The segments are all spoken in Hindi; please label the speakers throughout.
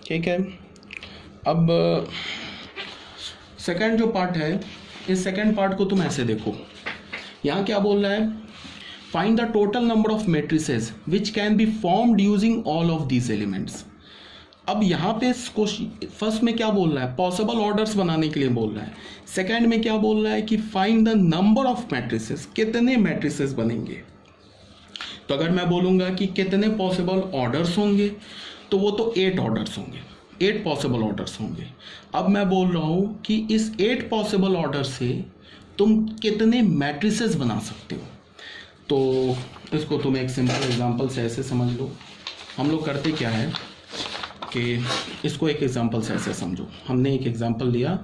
Speaker 1: ठीक है। अब सेकंड जो पार्ट है, इस सेकंड पार्ट को तुम ऐसे देखो, यहाँ क्या बोल रहा है, find the total number of matrices which can be formed using all of these elements. अब यहाँ पे फर्स्ट में क्या बोल रहा है, पॉसिबल ऑर्डर्स बनाने के लिए बोल रहा है। सेकंड में क्या बोल रहा है कि find the number of matrices, कितने मैट्रिसेस बनेंगे। तो अगर मैं बोलूँगा कि कितने पॉसिबल ऑर्डर्स होंगे, तो वो तो 8 ऑर्डर्स होंगे, 8 पॉसिबल ऑर्डर्स होंगे। अब मैं बोल रहा हूँ कि इस 8 पॉसिबल ऑर्डर से तुम कितने मैट्रिसेस बना सकते हो। तो इसको तुम एक सिंपल एग्जांपल से ऐसे समझ लो। हम लोग करते क्या है कि इसको एक एग्जांपल से ऐसे समझो। हमने एक एग्जांपल लिया,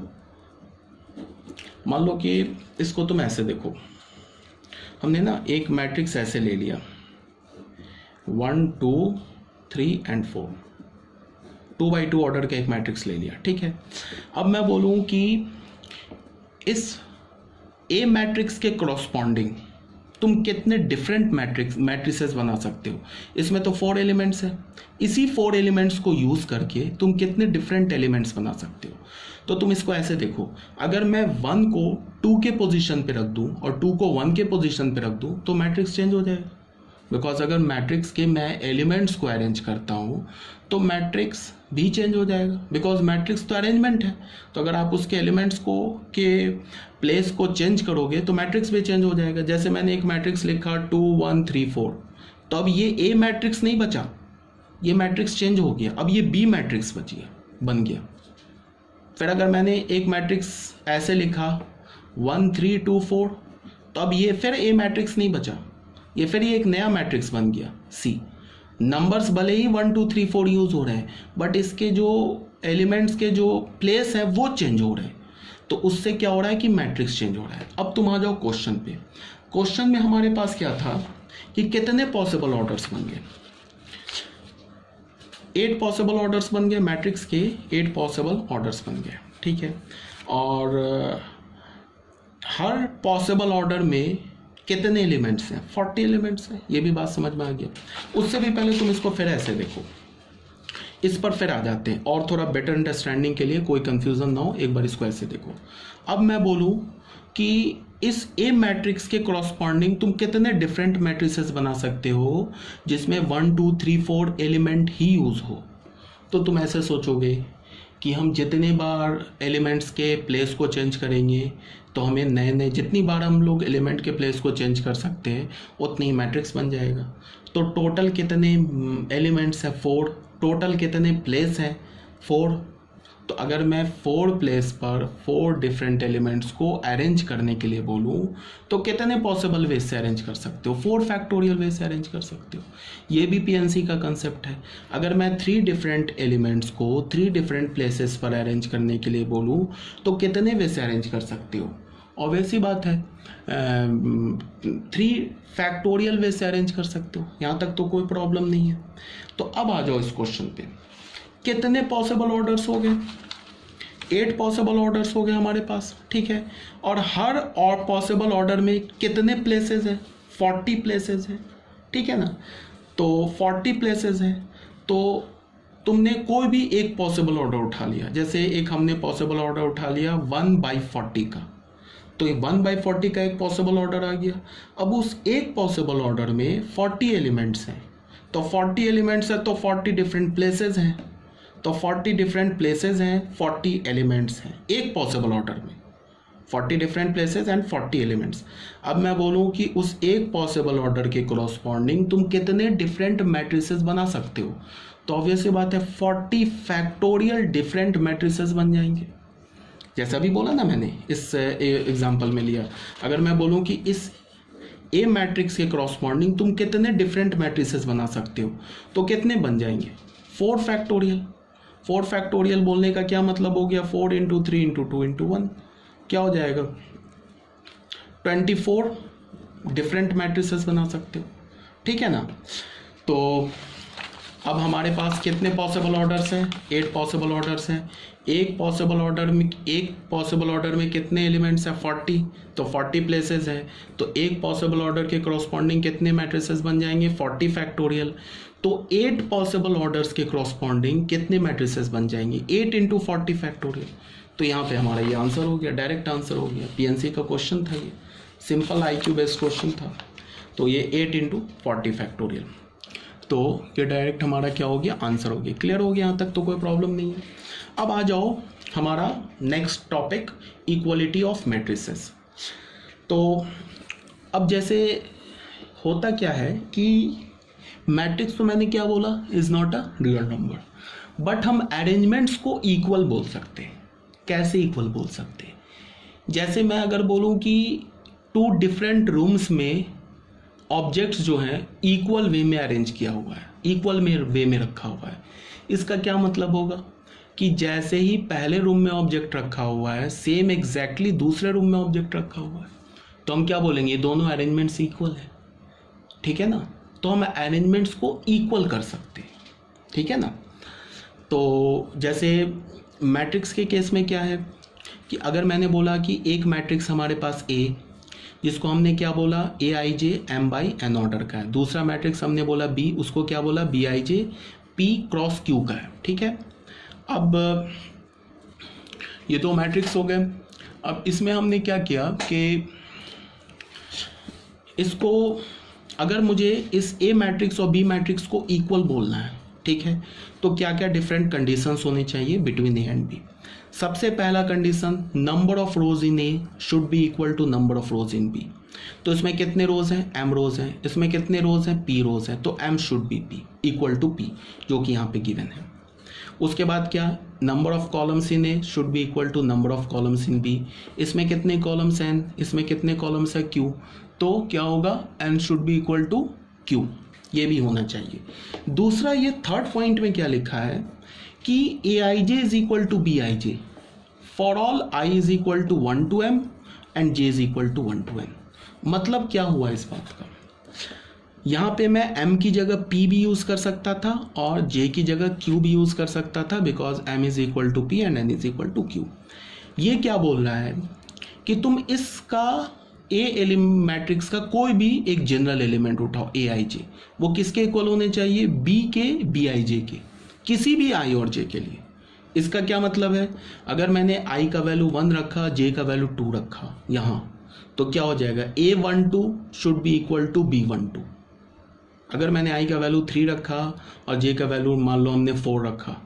Speaker 1: मान लो कि इसको तुम ऐसे देखो, हमने ना एक मैट्रिक्स ऐसे ले लिया 1 2 3 एंड 4, 2x2 ऑर्डर का एक मैट्रिक्स ले लिया, ठीक है। अब मैं बोलूँ कि इस ए मैट्रिक्स के करॉस्पॉन्डिंग तुम कितने डिफरेंट मैट्रिसेस बना सकते हो। इसमें तो 4 एलिमेंट्स है, इसी 4 एलिमेंट्स को यूज़ करके तुम कितने डिफरेंट एलिमेंट्स बना सकते हो। तो तुम इसको ऐसे देखो, अगर मैं 1 को 2 के पोजीशन पे रख दूं और 2 को 1 के पोजीशन पे रख दूं तो मैट्रिक्स चेंज हो जाएगा। बिकॉज अगर मैट्रिक्स के मैं एलिमेंट्स को अरेंज करता हूँ तो मैट्रिक्स भी चेंज हो जाएगा, बिकॉज मैट्रिक्स तो अरेंजमेंट है। तो अगर आप उसके एलिमेंट्स को के प्लेस को चेंज करोगे तो मैट्रिक्स भी चेंज हो जाएगा। जैसे मैंने एक मैट्रिक्स लिखा 2 1 3 4, तो अब ये ए मैट्रिक्स नहीं बचा, ये मैट्रिक्स चेंज हो गया, अब ये बी मैट्रिक्स बन गया। फिर अगर मैंने एक मैट्रिक्स ऐसे लिखा 1 3 2 4, तो अब ये फिर ए मैट्रिक्स नहीं बचा, ये फिर ये एक नया मैट्रिक्स बन गया सी। नंबर्स भले ही 1 2 3 4 यूज हो रहे हैं, बट इसके जो एलिमेंट्स के जो प्लेस है वो चेंज हो रहे हैं। तो उससे क्या हो रहा है कि मैट्रिक्स चेंज हो रहा है। अब तुम आ जाओ क्वेश्चन पे। क्वेश्चन में हमारे पास क्या था कि कितने पॉसिबल ऑर्डर्स बन गए, 8 पॉसिबल ऑर्डर्स बन गए, मैट्रिक्स के 8 पॉसिबल ऑर्डर्स बन गए, ठीक है। और हर पॉसिबल ऑर्डर में कितने एलिमेंट्स हैं, 40 एलिमेंट्स हैं, ये भी बात समझ में आ गया। उससे भी पहले तुम इसको फिर ऐसे देखो, इस पर फिर आ जाते हैं और थोड़ा बेटर अंडरस्टैंडिंग के लिए, कोई कंफ्यूजन ना हो, एक बार इसको ऐसे देखो। अब मैं बोलूँ कि इस ए मैट्रिक्स के करॉस्पॉन्डिंग तुम कितने डिफरेंट मैट्रिसेस बना सकते हो जिसमें 1 2 3 4 एलिमेंट ही यूज़ हो। तो तुम ऐसे सोचोगे कि हम जितने बार एलिमेंट्स के प्लेस को चेंज करेंगे तो हमें नए नए, जितनी बार हम लोग एलिमेंट के प्लेस को चेंज कर सकते हैं उतनी ही मैट्रिक्स बन जाएगा। तो टोटल कितने एलिमेंट्स हैं, 4। टोटल कितने प्लेस हैं, 4। तो अगर मैं 4 प्लेस पर 4 डिफरेंट एलिमेंट्स को अरेंज करने के लिए बोलूँ तो कितने पॉसिबल वे से अरेंज कर सकते हो, 4 फैक्टोरियल वे से अरेंज कर सकते हो। ये भी पीएनसी का कंसेप्ट है। अगर मैं 3 डिफरेंट एलिमेंट्स को 3 डिफरेंट प्लेसेस पर अरेंज करने के लिए बोलूँ तो कितने वे से अरेंज कर सकते हो। ऑब्वियस ही बात है 3 फैक्टोरियल वे से अरेंज कर सकते हो, यहाँ तक तो कोई प्रॉब्लम नहीं है। तो अब आ जाओ इस क्वेश्चन पे, कितने पॉसिबल ऑर्डर्स हो गए, 8 पॉसिबल ऑर्डर्स हो गए हमारे पास, ठीक है। और हर और पॉसिबल ऑर्डर में कितने प्लेसेस हैं, 40 प्लेसेस हैं, ठीक है ना। तो 40 प्लेसेस हैं, तो तुमने कोई भी एक पॉसिबल ऑर्डर उठा लिया। जैसे एक हमने पॉसिबल ऑर्डर उठा लिया 1/40 का, तो 1/40 का एक पॉसिबल ऑर्डर आ गया। अब उस एक पॉसिबल ऑर्डर में 40 एलिमेंट्स हैं, तो 40 एलिमेंट्स हैं तो 40 डिफरेंट प्लेसेस हैं, तो 40 डिफरेंट प्लेसेस हैं, 40 एलिमेंट्स हैं एक पॉसिबल ऑर्डर में, 40 डिफरेंट प्लेसेस एंड 40 एलिमेंट्स। अब मैं बोलूँ कि उस एक पॉसिबल ऑर्डर के करॉस्पॉन्डिंग तुम कितने डिफरेंट मैट्रिसेस बना सकते हो। तो ऑब्वियस बात है 40 फैक्टोरियल डिफरेंट मैट्रिसेस बन जाएंगे। जैसा भी बोला ना मैंने, इस एग्जाम्पल में लिया, अगर मैं बोलूँ कि इस ए मैट्रिक्स के करॉस्पॉन्डिंग तुम कितने डिफरेंट मैट्रिसेस बना सकते हो तो कितने बन जाएंगे, 4 फैक्टोरियल। 4 फैक्टोरियल बोलने का क्या मतलब हो गया, 4 × 3 × 2 × 1 क्या हो जाएगा, 24 डिफरेंट मैट्रिसेस बना सकते हो, ठीक है ना। तो अब हमारे पास कितने पॉसिबल ऑर्डर्स हैं? 8 पॉसिबल ऑर्डर्स हैं। एक पॉसिबल ऑर्डर में कितने एलिमेंट्स हैं? 40। तो 40 प्लेसेस हैं, तो एक पॉसिबल ऑर्डर के करस्पॉन्डिंग कितने मैट्रिसेस बन जाएंगे? 40 फैक्टोरियल। तो 8 पॉसिबल ऑर्डर्स के करस्पॉन्डिंग कितने मैट्रिसेस बन जाएंगे? 8 इंटू 40 फैक्टोरियल। तो यहाँ पे हमारा ये आंसर हो गया, डायरेक्ट आंसर हो गया। पीएनसी का क्वेश्चन था, ये सिंपल IQ बेस्ड क्वेश्चन था। तो ये 8 इंटू 40 फैक्टोरियल, तो ये डायरेक्ट हमारा क्या हो गया? आंसर हो गया। क्लियर हो गया यहाँ तक? तो कोई प्रॉब्लम नहीं है। अब आ जाओ हमारा next topic, equality of matrices. तो अब जैसे होता क्या है कि मैट्रिक्स तो मैंने क्या बोला, is not a real number, but हम अरेंजमेंट्स को इक्वल बोल सकते हैं। कैसे इक्वल बोल सकते हैं? जैसे मैं अगर बोलूं कि 2 डिफरेंट रूम्स में ऑब्जेक्ट्स जो हैं इक्वल वे में अरेंज किया हुआ है, इक्वल वे में रखा हुआ है, इसका क्या मतलब होगा कि जैसे ही पहले रूम में ऑब्जेक्ट रखा हुआ है, सेम एग्जैक्टली दूसरे रूम में ऑब्जेक्ट रखा हुआ है, तो हम क्या बोलेंगे? दोनों अरेंजमेंट्स इक्वल है। ठीक है ना? तो हम अरेंजमेंट्स को इक्वल कर सकते हैं। ठीक है ना? तो जैसे मैट्रिक्स के केस में क्या है कि अगर मैंने बोला कि एक मैट्रिक्स हमारे पास A, जिसको हमने क्या बोला? AIJ M/N ऑर्डर का है। दूसरा मैट्रिक्स हमने बोला B, उसको क्या बोला? BIJ P क्रॉस Q का है। ठीक है? अब ये 2 मैट्रिक्स हो गए। अब इसमें हमने क्या किया कि इसको, अगर मुझे इस A मैट्रिक्स और B मैट्रिक्स को इक्वल बोलना है, ठीक है, तो क्या क्या डिफरेंट कंडीशंस होने चाहिए बिटवीन A एंड B। सबसे पहला condition, number of rows in A should be equal to number of rows in B। तो इसमें कितने रोज हैं? M रोज हैं। इसमें कितने रोज हैं? P रोज हैं। तो M should be P equal to P, जो कि यहाँ पे गिवन है। उसके बाद क्या? Number of columns in A should be equal to number of columns in B। इसमें कितने कॉलम्स हैं? इसमें कितने कॉलम्स है? Q। तो क्या होगा? N should be equal to Q, ये भी होना चाहिए। दूसरा, ये थर्ड पॉइंट में क्या लिखा है कि AIJ is equal to BIJ for all I is equal to 1 to M and J is equal to 1 to N। मतलब क्या हुआ इस बात का? यहाँ पे मैं M की जगह P भी यूज कर सकता था और J की जगह Q भी यूज कर सकता था, because M is equal to P and N is equal to Q। ये क्या बोल रहा है कि तुम इसका A मैट्रिक्स का कोई भी एक जनरल एलिमेंट उठाओ AIJ, वो किसके इक्वल होने चाहिए? B के BIJ के, किसी भी I और J के लिए। इसका क्या मतलब है? अगर मैंने I का वैल्यू 1 रखा, J का वैल्यू 2 रखा यहाँ, तो क्या हो जाएगा? A12 should be equal to B12। अगर मैंने I का वैल्यू 3 रखा और J का वैल्यू मान लो हमने 4 रखा,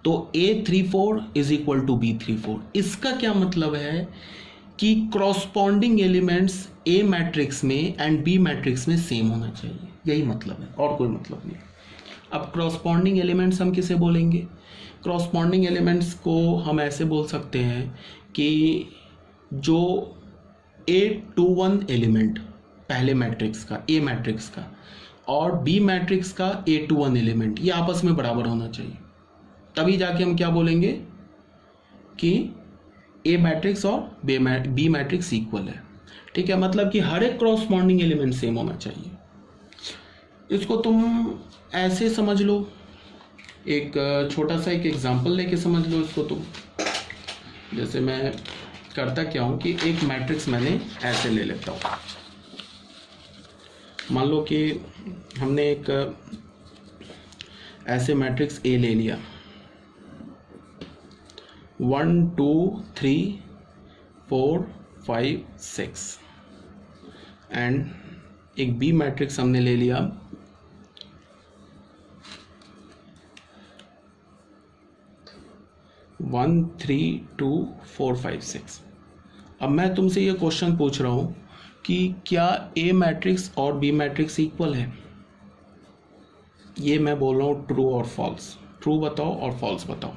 Speaker 1: तो A34 is equal to B34। इसका क्या मतलब है कि क्रॉसपॉन्डिंग एलिमेंट्स A मैट्रिक्स में एंड B मैट्रिक्स में सेम होना चाहिए, यही मतलब है, और कोई मतलब नहीं। अब क्रॉसपॉन्डिंग एलिमेंट्स हम किसे बोलेंगे? क्रॉसपॉन्डिंग एलिमेंट्स को हम ऐसे बोल सकते हैं कि जो A21 एलिमेंट पहले मैट्रिक्स का, A मैट्रिक्स का, और B मैट्रिक्स का A21 एलिमेंट, ये आपस में बराबर होना चाहिए, तभी जाके हम क्या बोलेंगे कि A मैट्रिक्स और B मैट्रिक्स इक्वल है। ठीक है? मतलब कि हर एक क्रॉसपॉन्डिंग एलिमेंट सेम होना चाहिए। इसको तुम ऐसे समझ लो, एक छोटा सा एक एग्जांपल लेके समझ लो इसको तुम। जैसे मैं करता क्या हूँ कि एक मैट्रिक्स मैंने ऐसे ले लेता हूँ। मान लो कि हमने एक ऐसे मैट्रिक्स A ले लिया, 1 2 3 4 5 6, एंड एक B मैट्रिक्स हमने ले लिया 1 3 2 4 5 6। अब मैं तुमसे ये क्वेश्चन पूछ रहा हूँ कि क्या A मैट्रिक्स और B मैट्रिक्स इक्वल है? ये मैं बोल रहा हूँ ट्रू और फॉल्स। ट्रू बताओ और फॉल्स बताओ।